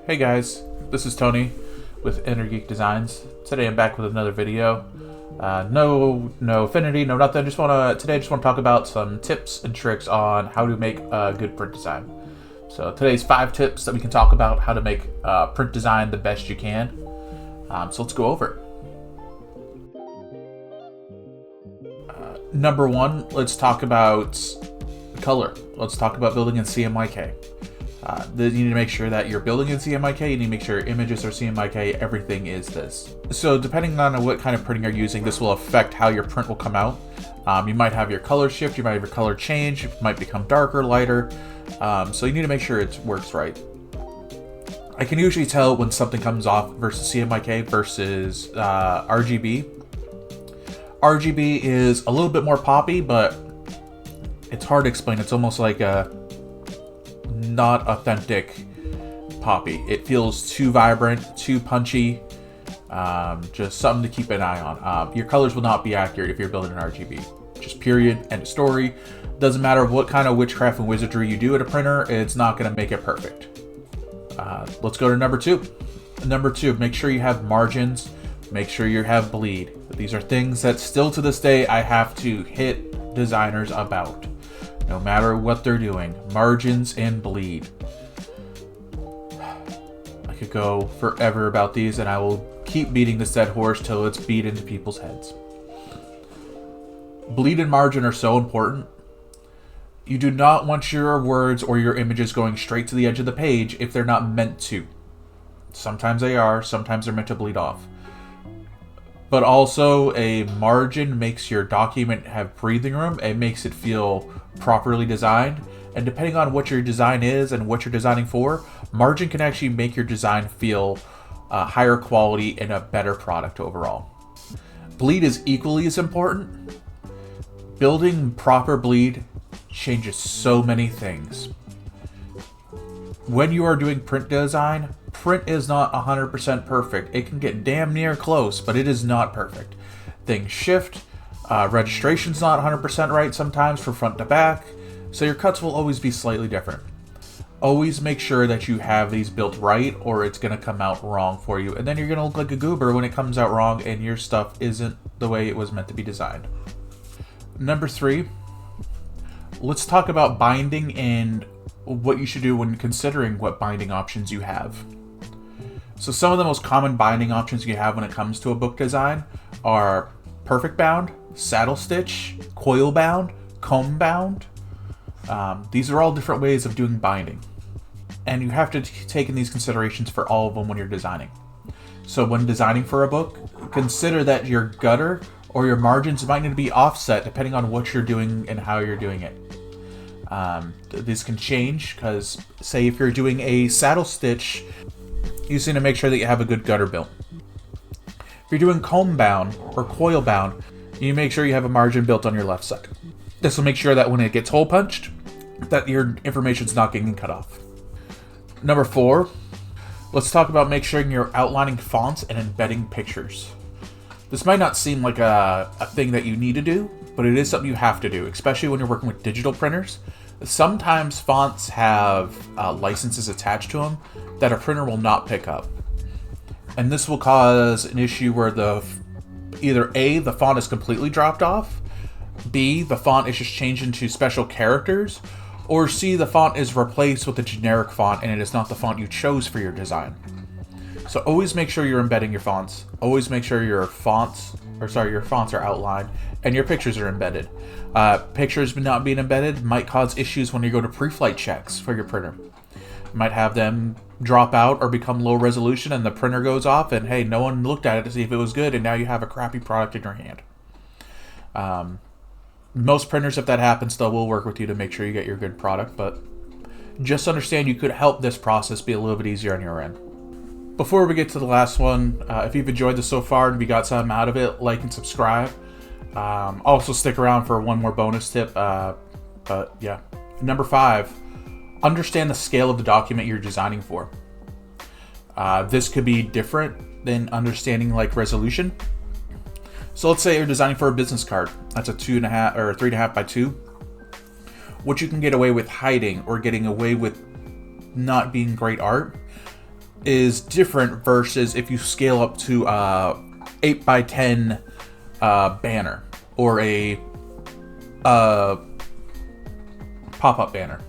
Hey guys, this is Tony with Inner Geek Designs. Today I'm back with another video. No affinity, no nothing. Today I just want to talk about some tips and tricks on how to make a good print design. So today's 5 tips that we can talk about how to make print design the best you can. So let's go over it. Number 1, let's talk about color. Let's talk about building in CMYK. You need to make sure that you're building in CMYK, you need to make sure your images are CMYK, everything is this. So depending on what kind of printing you're using, this will affect how your print will come out. You might have your color shift, you might have your color change, it might become darker, lighter. So you need to make sure it works right. I can usually tell when something comes off versus CMYK versus RGB. RGB is a little bit more poppy, but it's hard to explain. It's almost like a not authentic poppy. It feels too vibrant, too punchy, just something to keep an eye on. Your colors will not be accurate if you're building an RGB. Just period, end of story. Doesn't matter what kind of witchcraft and wizardry you do at a printer, it's not going to make it perfect. Let's go to number 2. Number 2, make sure you have margins, make sure you have bleed. These are things that still to this day I have to hit designers about. No matter what they're doing, margins and bleed. I could go forever about these and I will keep beating this dead horse till it's beat into people's heads. Bleed and margin are so important. You do not want your words or your images going straight to the edge of the page if they're not meant to. Sometimes they are, sometimes they're meant to bleed off. But also, a margin makes your document have breathing room. It makes it feel properly designed. And depending on what your design is and what you're designing for, margin can actually make your design feel higher quality and a better product overall. Bleed is equally as important. Building proper bleed changes so many things. When you are doing print design, print is not 100% perfect. It can get damn near close, but it is not perfect. Things shift. Registration's not 100% right sometimes from front to back, so your cuts will always be slightly different. Always make sure that you have these built right, or it's going to come out wrong for you, and then you're going to look like a goober when it comes out wrong and your stuff isn't the way it was meant to be designed. Number 3, let's talk about binding and what you should do when considering what binding options you have. So some of the most common binding options you have when it comes to a book design are perfect bound, saddle stitch, coil bound, comb bound. These are all different ways of doing binding. And you have to take in these considerations for all of them when you're designing. So when designing for a book, consider that your gutter or your margins might need to be offset depending on what you're doing and how you're doing it. This can change because, say, if you're doing a saddle stitch, you just need to make sure that you have a good gutter built. If you're doing comb bound or coil bound, you make sure you have a margin built on your left side. This will make sure that when it gets hole punched, that your information's not getting cut off. Number 4, let's talk about make sure you're outlining fonts and embedding pictures. This might not seem like a thing that you need to do, but it is something you have to do, especially when you're working with digital printers. Sometimes fonts have licenses attached to them that a printer will not pick up. And this will cause an issue where either A, the font is completely dropped off, B, the font is just changed into special characters, or C, the font is replaced with a generic font and it is not the font you chose for your design. So always make sure you're embedding your fonts. Always make sure your fonts are outlined and your pictures are embedded. Pictures not being embedded might cause issues when you go to pre-flight checks for your printer. You might have them drop out or become low resolution and the printer goes off and hey, no one looked at it to see if it was good and now you have a crappy product in your hand. Most printers, if that happens, they will work with you to make sure you get your good product, but just understand you could help this process be a little bit easier on your end. Before we get to the last one, if you've enjoyed this so far and you got something out of it, like and subscribe. Also stick around for one more bonus tip. But yeah. Number 5, understand the scale of the document you're designing for. This could be different than understanding like resolution. So let's say you're designing for a business card. That's a 2.5 or 3.5 by 2. What you can get away with hiding or getting away with not being great art is different versus if you scale up to 8x10 banner or a pop-up banner,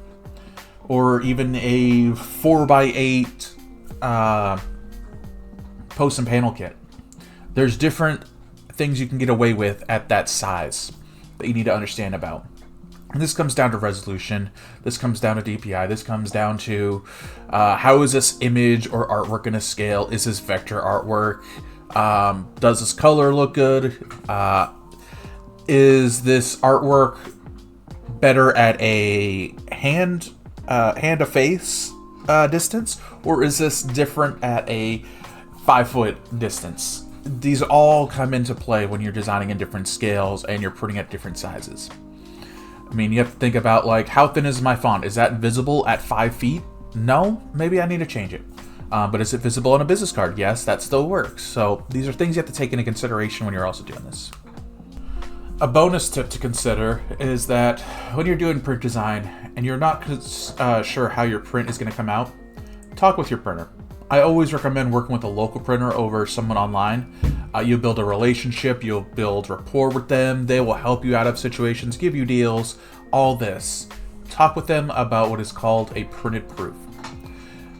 or even a 4x8 post and panel kit. There's different things you can get away with at that size that you need to understand about. And this comes down to resolution. This comes down to DPI. This comes down to how is this image or artwork going to scale? Is this vector artwork? Does this color look good? Is this artwork better at a hand to face distance, or is this different at a 5-foot distance? These all come into play when you're designing in different scales and you're printing at different sizes. I mean, you have to think about, like, how thin is my font? Is that visible at 5 feet? No, maybe I need to change it. But is it visible on a business card? Yes, that still works. So these are things you have to take into consideration when you're also doing this. A bonus tip to consider is that when you're doing print design and you're not sure how your print is going to come out, talk with your printer. I always recommend working with a local printer over someone online. You'll build a relationship, you'll build rapport with them, they will help you out of situations, give you deals, all this. Talk with them about what is called a printed proof.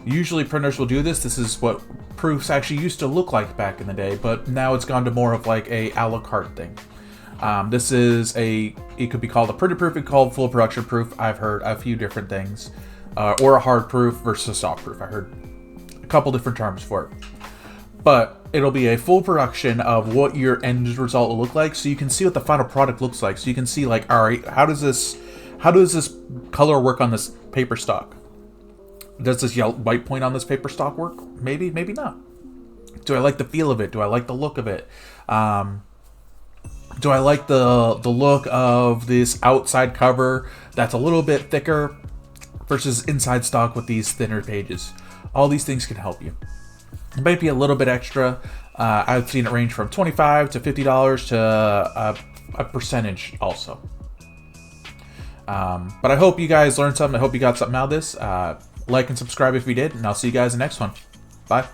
Usually printers will do this. This is what proofs actually used to look like back in the day, but now it's gone to more of like a a la carte thing. It could be called a printed proof, it could be called full production proof. I've heard a few different things. Or a hard proof versus a soft proof. I heard a couple different terms for it. But it'll be a full production of what your end result will look like, so you can see what the final product looks like. So you can see, like, all right, how does this color work on this paper stock? Does this white point on this paper stock work? Maybe, maybe not. Do I like the feel of it? Do I like the look of it? Do I like the look of this outside cover that's a little bit thicker versus inside stock with these thinner pages? All these things can help you. It might be a little bit extra. I've seen it range from $25 to $50 to a percentage also. But I hope you guys learned something. I hope you got something out of this. Like and subscribe if you did, and I'll see you guys in the next one. Bye.